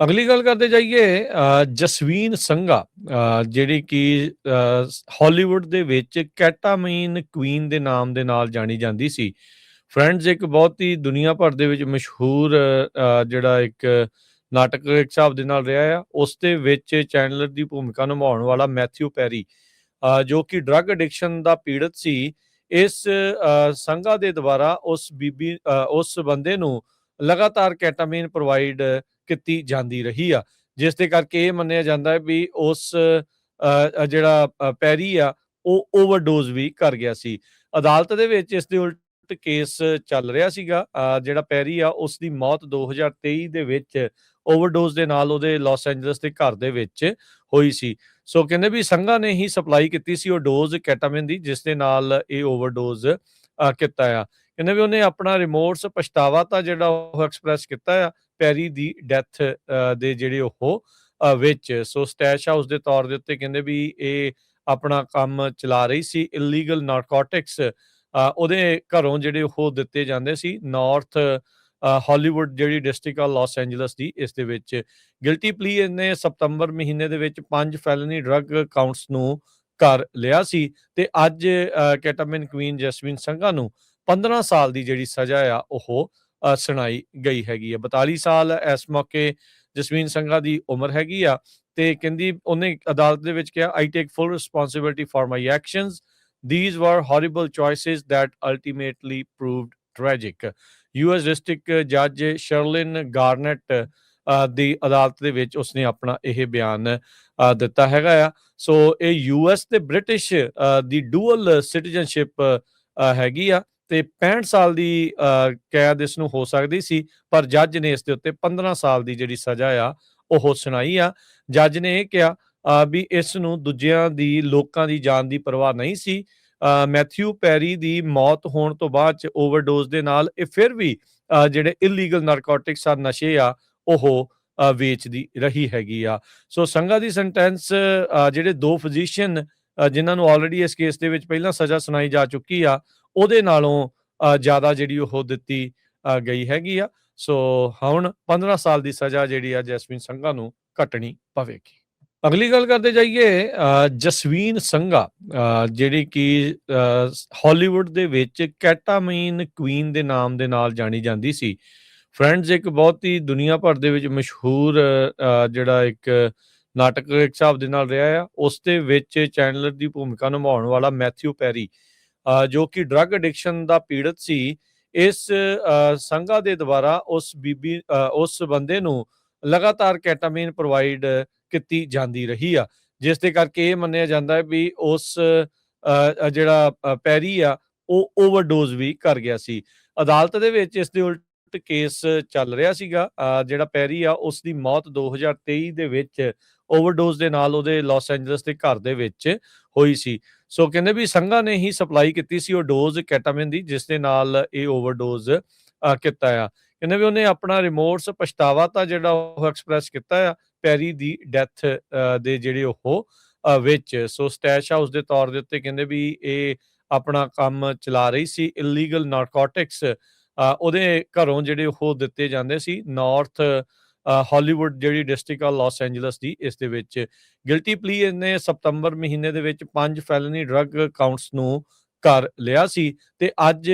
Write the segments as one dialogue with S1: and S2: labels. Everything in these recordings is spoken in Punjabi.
S1: ਅਗਲੀ ਗੱਲ ਕਰਦੇ ਜਾਈਏ ਜਸਵੀਨ ਸੰਘਾ ਜਿਹੜੀ ਕਿ ਹਾਲੀਵੁੱਡ ਦੇ ਵਿੱਚ ਕੈਟਾਮੀਨ ਕੁਈਨ ਦੇ ਨਾਮ ਦੇ ਨਾਲ ਜਾਣੀ ਜਾਂਦੀ ਸੀ। ਫਰੈਂਡਜ਼ ਇੱਕ ਬਹੁਤ ਹੀ ਦੁਨੀਆ ਭਰ ਦੇ ਵਿੱਚ ਮਸ਼ਹੂਰ ਜਿਹੜਾ ਇੱਕ ਨਾਟਕ ਇੱਕ ਹਿਸਾਬ ਦੇ ਨਾਲ ਰਿਹਾ ਆ। ਉਸ ਦੇ ਵਿੱਚ ਚੈਂਡਲਰ ਦੀ ਭੂਮਿਕਾ ਨਿਭਾਉਣ ਵਾਲਾ ਮੈਥਿਊ ਪੈਰੀ ਜੋ ਕਿ ਡਰੱਗ ਐਡਿਕਸ਼ਨ ਦਾ ਪੀੜਤ ਸੀ। ਇਸ ਸੰਘਾ ਦੇ ਦੁਆਰਾ ਉਸ ਬੰਦੇ ਨੂੰ ਲਗਾਤਾਰ ਕੈਟਾਮੀਨ ਪ੍ਰੋਵਾਈਡ ਕੀਤੀ ਜਾਂਦੀ ਰਹੀ ਆ, ਜਿਸ ਦੇ ਕਰਕੇ ਇਹ ਮੰਨਿਆ ਜਾਂਦਾ ਹੈ ਵੀ ਉਸ ਜਿਹੜਾ ਪੈਰੀ ਆ ਉਹ ਓਵਰਡੋਜ਼ ਵੀ ਕਰ ਗਿਆ ਸੀ। ਅਦਾਲਤ ਦੇ ਵਿੱਚ ਇਸ ਦੇ ਉਲਟ ਕੇਸ ਚੱਲ ਰਿਹਾ ਸੀਗਾ। ਜਿਹੜਾ ਪੈਰੀ ਆ ਉਸ ਦੀ ਮੌਤ 2023 ਦੇ ਵਿੱਚ ਓਵਰਡੋਜ਼ ਦੇ ਨਾਲ ਉਹਦੇ ਲਾਸ ਐਂਜਲਸ ਦੇ ਘਰ ਦੇ ਵਿੱਚ ਹੋਈ ਸੀ। ਸੋ ਕਹਿੰਦੇ ਵੀ ਸੰਘਾ ਨੇ ਹੀ ਸਪਲਾਈ ਕੀਤੀ ਸੀ ਉਹ ਡੋਜ਼ ਕੈਟਾਮਿਨ ਦੀ, ਜਿਸ ਦੇ ਨਾਲ ਇਹ ਓਵਰਡੋਜ਼ ਕੀਤਾ ਆ। ਕਹਿੰਦੇ ਵੀ ਉਹਨੇ ਆਪਣਾ ਰਿਮੋਰਸ ਪਛਤਾਵਾ ਤਾਂ ਜਿਹੜਾ ਉਹ ਐਕਸਪ੍ਰੈਸ ਕੀਤਾ ਆ ਪੈਰੀ ਦੀ ਡੈਥ ਦੇ ਜਿਹੜੇ ਉਹ ਵਿੱਚ। ਸੋ ਸਟੈਸ਼ ਹਾਊਸ ਦੇ ਤੌਰ ਦੇ ਉੱਤੇ ਕਹਿੰਦੇ ਵੀ ਇਹ ਆਪਣਾ ਕੰਮ ਚਲਾ ਰਹੀ ਸੀ ਇਲੀਗਲ ਨਾਰਕੋਟਿਕਸ। ਉਹਦੇ ਘਰੋਂ ਜਿਹੜੇ ਉਹ ਦਿੱਤੇ ਜਾਂਦੇ ਸੀ ਨਾਰਥ ਹਾਲੀਵੁੱਡ ਜਿਹੜੀ ਡਿਸਟ੍ਰਿਕਟ ਆ ਲਾਸ ਐਂਜਲਸ ਦੀ। ਇਸ ਦੇ ਵਿੱਚ ਗਿਲਟੀ ਪਲੀ ਇਹਨੇ ਸਤੰਬਰ ਮਹੀਨੇ ਦੇ ਵਿੱਚ 5 ਫੈਲਨੀ ਡਰੱਗ ਕਾਊਂਟਸ ਨੂੰ ਕਰ ਲਿਆ ਸੀ ਤੇ ਅੱਜ ਕੈਟਾਮਿਨ ਕੁਈਨ ਜੈਸਮੀਨ ਸੰਘਾ ਨੂੰ 15 ਸਾਲ ਦੀ ਜਿਹੜੀ ਸਜ਼ਾ ਆ ਉਹ ਸੁਣਾਈ ਗਈ ਹੈਗੀ ਆ। 42 ਸਾਲ ਇਸ ਮੌਕੇ ਜਸਮੀਨ ਸੰਘਾ ਦੀ ਉਮਰ ਹੈਗੀ ਆ ਤੇ ਕਹਿੰਦੀ ਉਹਨੇ ਅਦਾਲਤ ਦੇ ਵਿੱਚ ਕਿਹਾ I take full responsibility for my actions, these were horrible choices that ultimately proved tragic। US district ਜੱਜ ਸ਼ਰਲਿਨ ਗਾਰਨੈਟ ਦੀ ਅਦਾਲਤ ਦੇ ਵਿੱਚ ਉਸਨੇ ਆਪਣਾ ਇਹ ਬਿਆਨ ਦਿੱਤਾ ਹੈਗਾ ਆ। ਸੋ ਇਹ ਯੂਐਸ ਤੇ ਬ੍ਰਿਟਿਸ਼ ਦੀ ਡੂਅਲ ਸਿਟੀਜ਼ਨਸ਼ਿਪ ਹੈਗੀ ਆ ਤੇ 65 ਸਾਲ ਦੀ ਕੈਦ ਇਸ ਨੂੰ ਹੋ ਸਕਦੀ ਸੀ, ਪਰ ਜੱਜ ਨੇ ਇਸ ਦੇ ਉੱਤੇ 15 ਸਾਲ ਦੀ ਜਿਹੜੀ ਸਜ਼ਾ ਆ ਉਹ ਸੁਣਾਈ ਆ। ਜੱਜ ਨੇ ਇਹ ਕਿਹਾ ਵੀ ਇਸ ਨੂੰ ਦੂਜਿਆਂ ਦੀ ਲੋਕਾਂ ਦੀ ਜਾਨ ਦੀ ਪਰਵਾਹ ਨਹੀਂ ਸੀ। ਮੈਥਿਊ ਪੈਰੀ ਦੀ ਮੌਤ ਹੋਣ ਤੋਂ ਬਾਅਦ ਚ ਓਵਰਡੋਜ਼ ਦੇ ਨਾਲ ਇਹ ਫਿਰ ਵੀ ਜਿਹੜੇ ਇਲੀਗਲ ਨਾਰਕੋਟਿਕਸ ਆ ਨਸ਼ੇ ਆ ਉਹ ਵੇਚਦੀ ਰਹੀ ਹੈਗੀ ਆ। ਸੋ ਸੰਘਾ ਦੀ ਸੈਂਟੈਂਸ ਜਿਹੜੇ ਦੋ ਫਿਜ਼ੀਸ਼ੀਅਨ ਜਿਨ੍ਹਾਂ ਨੂੰ ਆਲਰੇਡੀ ਇਸ ਕੇਸ ਦੇ ਵਿੱਚ ਪਹਿਲਾਂ ਸਜ਼ਾ ਸੁਣਾਈ ਜਾ ਚੁੱਕੀ ਆ ਉਹਦੇ ਨਾਲੋਂ ਜ਼ਿਆਦਾ ਜਿਹੜੀ ਉਹ ਦਿੱਤੀ ਗਈ ਹੈਗੀ ਆ। ਸੋ ਹੁਣ 15 ਸਾਲ ਦੀ ਸਜ਼ਾ ਜਿਹੜੀ ਆ ਜੈਸਮੀਨ ਸੰਘਾ ਨੂੰ ਕੱਟਣੀ ਪਵੇਗੀ। ਅਗਲੀ ਗੱਲ ਕਰਦੇ ਜਾਈਏ ਜਸਵੀਨ ਸੰਘਾ ਜਿਹੜੀ ਕਿ ਹਾਲੀਵੁੱਡ ਦੇ ਵਿੱਚ ਕੈਟਾਮੀਨ ਕੁਈਨ ਦੇ ਨਾਮ ਦੇ ਨਾਲ ਜਾਣੀ ਜਾਂਦੀ ਸੀ। ਫਰੈਂਡਜ਼ ਇੱਕ ਬਹੁਤ ਹੀ ਦੁਨੀਆ ਭਰ ਦੇ ਵਿੱਚ ਮਸ਼ਹੂਰ ਜਿਹੜਾ ਇੱਕ ਨਾਟਕ ਇੱਕ ਹਿਸਾਬ ਦੇ ਨਾਲ ਰਿਹਾ ਆ। ਉਸ ਦੇ ਵਿੱਚ ਚੈਂਡਲਰ ਦੀ ਭੂਮਿਕਾ ਨਿਭਾਉਣ ਵਾਲਾ ਮੈਥਿਊ ਪੈਰੀ ਜੋ ਕਿ ਡਰੱਗ ਐਡਿਕਸ਼ਨ ਦਾ ਪੀੜਤ ਸੀ। ਇਸ ਸੰਘਾ ਦੇ ਦੁਆਰਾ ਉਸ ਬੰਦੇ ਨੂੰ ਲਗਾਤਾਰ ਕੈਟਾਮੀਨ ਪ੍ਰੋਵਾਈਡ ਕੀਤੀ ਜਾਂਦੀ ਰਹੀ ਆ, ਜਿਸ ਦੇ ਕਰਕੇ ਇਹ ਮੰਨਿਆ ਜਾਂਦਾ ਹੈ ਵੀ ਉਸ ਜਿਹੜਾ ਪੈਰੀ ਆ ਉਹ ਓਵਰਡੋਜ਼ ਵੀ ਕਰ ਗਿਆ ਸੀ। ਅਦਾਲਤ ਦੇ ਵਿੱਚ ਇਸ ਦੇ ਉਲਟ ਕੇਸ ਚੱਲ ਰਿਹਾ ਸੀਗਾ। ਜਿਹੜਾ ਪੈਰੀ ਆ ਉਸ ਦੀ ਮੌਤ 2023 ਦੇ ਵਿੱਚ ਓਵਰਡੋਜ਼ ਦੇ ਨਾਲ ਉਹਦੇ ਲਾਸ ਐਂਜਲਸ ਦੇ ਘਰ ਦੇ ਵਿੱਚ ਹੋਈ ਸੀ। ਸੋ ਕਹਿੰਦੇ ਵੀ ਸੰਘਾ ਨੇ ਹੀ ਸਪਲਾਈ ਕੀਤੀ ਸੀ ਉਹ ਡੋਜ਼ ਕੈਟਾਮਿਨ ਦੀ, ਜਿਸ ਦੇ ਨਾਲ ਇਹ ਓਵਰਡੋਜ਼ ਕੀਤਾ ਆ। ਕਹਿੰਦੇ ਵੀ ਉਹਨੇ ਆਪਣਾ ਰਿਮੋਰਸ ਪਛਤਾਵਾ ਤਾਂ ਜਿਹੜਾ ਉਹ ਐਕਸਪ੍ਰੈਸ ਕੀਤਾ ਆ ਪੈਰੀ ਦੀ ਡੈਥ ਦੇ ਜਿਹੜੇ ਉਹ ਵਿੱਚ। ਸੋ ਸਟੈਸ਼ ਹਾਊਸ ਦੇ ਤੌਰ ਦੇ ਉੱਤੇ ਕਹਿੰਦੇ ਵੀ ਇਹ ਆਪਣਾ ਕੰਮ ਚਲਾ ਰਹੀ ਸੀ ਇਲੀਗਲ ਨਾਰਕੋਟਿਕਸ। ਉਹਦੇ ਘਰੋਂ ਜਿਹੜੇ ਉਹ ਦਿੱਤੇ ਜਾਂਦੇ ਸੀ ਨਾਰਥ ਹਾਲੀਵੁੱਡ ਜਿਹੜੀ ਡਿਸਟ੍ਰਿਕਟ ਆ ਲਾਸ ਐਂਜਲਸ ਦੀ। ਇਸ ਦੇ ਵਿੱਚ ਗਿਲਟੀ ਪਲੀ ਇਹਨੇ ਸਤੰਬਰ ਮਹੀਨੇ ਦੇ ਵਿੱਚ 5 ਫੈਲਨੀ ਡਰੱਗ ਕਾਊਂਟਸ ਨੂੰ ਕਰ ਲਿਆ ਸੀ ਤੇ ਅੱਜ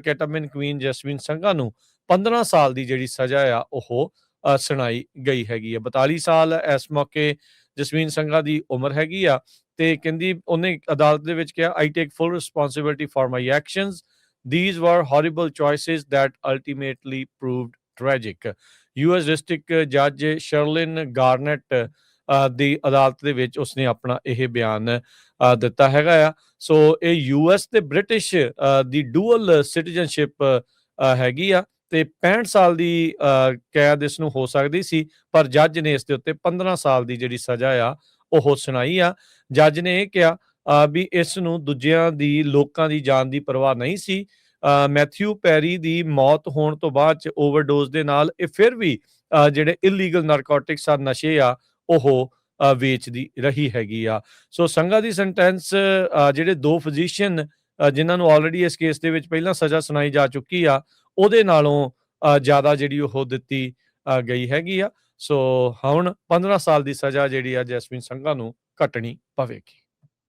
S1: ਕੈਟਾਮਿਨ ਕੁਈਨ ਜੈਸਮੀਨ ਸੰਘਾ ਨੂੰ 15 ਸਾਲ ਦੀ ਜਿਹੜੀ ਸਜ਼ਾ ਆ ਉਹ ਸੁਣਾਈ ਗਈ ਹੈਗੀ ਆ। 42 ਸਾਲ ਇਸ ਮੌਕੇ ਜਸਵੀਨ ਸੰਘਾ ਦੀ ਉਮਰ ਹੈਗੀ ਆ ਤੇ ਕਹਿੰਦੀ ਉਹਨੇ ਅਦਾਲਤ ਦੇ ਵਿੱਚ ਕਿਹਾ I take full responsibility for my actions, these were horrible choices that ultimately proved tragic। US district ਜੱਜ ਸ਼ਰਲਿਨ ਗਾਰਨੈਟ ਦੀ ਅਦਾਲਤ ਦੇ ਵਿੱਚ ਉਸਨੇ ਆਪਣਾ ਇਹ ਬਿਆਨ ਦਿੱਤਾ ਹੈਗਾ ਆ। ਸੋ ਇਹ ਯੂਐਸ ਤੇ ਬ੍ਰਿਟਿਸ਼ ਦੀ ਡੂਅਲ ਸਿਟੀਜ਼ਨਸ਼ਿਪ ਹੈਗੀ ਆ ਤੇ 65 ਸਾਲ ਦੀ ਕੈਦ ਇਸ ਨੂੰ ਹੋ ਸਕਦੀ ਸੀ, ਪਰ ਜੱਜ ਨੇ ਇਸ ਦੇ ਉੱਤੇ 15 ਸਾਲ ਦੀ ਜਿਹੜੀ ਸਜ਼ਾ ਆ ਉਹ ਸੁਣਾਈ ਆ। ਜੱਜ ਨੇ ਇਹ ਕਿਹਾ ਵੀ ਇਸ ਨੂੰ ਦੂਜਿਆਂ ਦੀ ਲੋਕਾਂ ਦੀ ਜਾਨ ਦੀ ਪਰਵਾਹ ਨਹੀਂ ਸੀ। ਮੈਥਿਊ ਪੈਰੀ ਦੀ ਮੌਤ ਹੋਣ ਤੋਂ ਬਾਅਦ ਚ ਓਵਰਡੋਜ਼ ਦੇ ਨਾਲ ਇਹ ਫਿਰ ਵੀ ਜਿਹੜੇ ਇਲੀਗਲ ਨਾਰਕੋਟਿਕਸ ਆ ਨਸ਼ੇ ਆ ਉਹ ਵੇਚਦੀ ਰਹੀ ਹੈਗੀ ਆ। ਸੋ ਸੰਘਾ ਦੀ ਸੈਂਟੈਂਸ ਜਿਹੜੇ ਦੋ ਫਿਜ਼ੀਸ਼ੀਅਨ ਜਿਨ੍ਹਾਂ ਨੂੰ ਆਲਰੇਡੀ ਇਸ ਕੇਸ ਦੇ ਵਿੱਚ ਪਹਿਲਾਂ ਸਜ਼ਾ ਸੁਣਾਈ ਜਾ ਚੁੱਕੀ ਆ ਉਹਦੇ ਨਾਲੋਂ ਜ਼ਿਆਦਾ ਜਿਹੜੀ ਉਹ ਦਿੱਤੀ ਗਈ ਹੈਗੀ ਆ। ਸੋ ਹੁਣ 15 ਸਾਲ ਦੀ ਸਜ਼ਾ ਜਿਹੜੀ ਆ ਜੈਸਮੀਨ ਸੰਘਾ ਨੂੰ ਕੱਟਣੀ ਪਵੇਗੀ।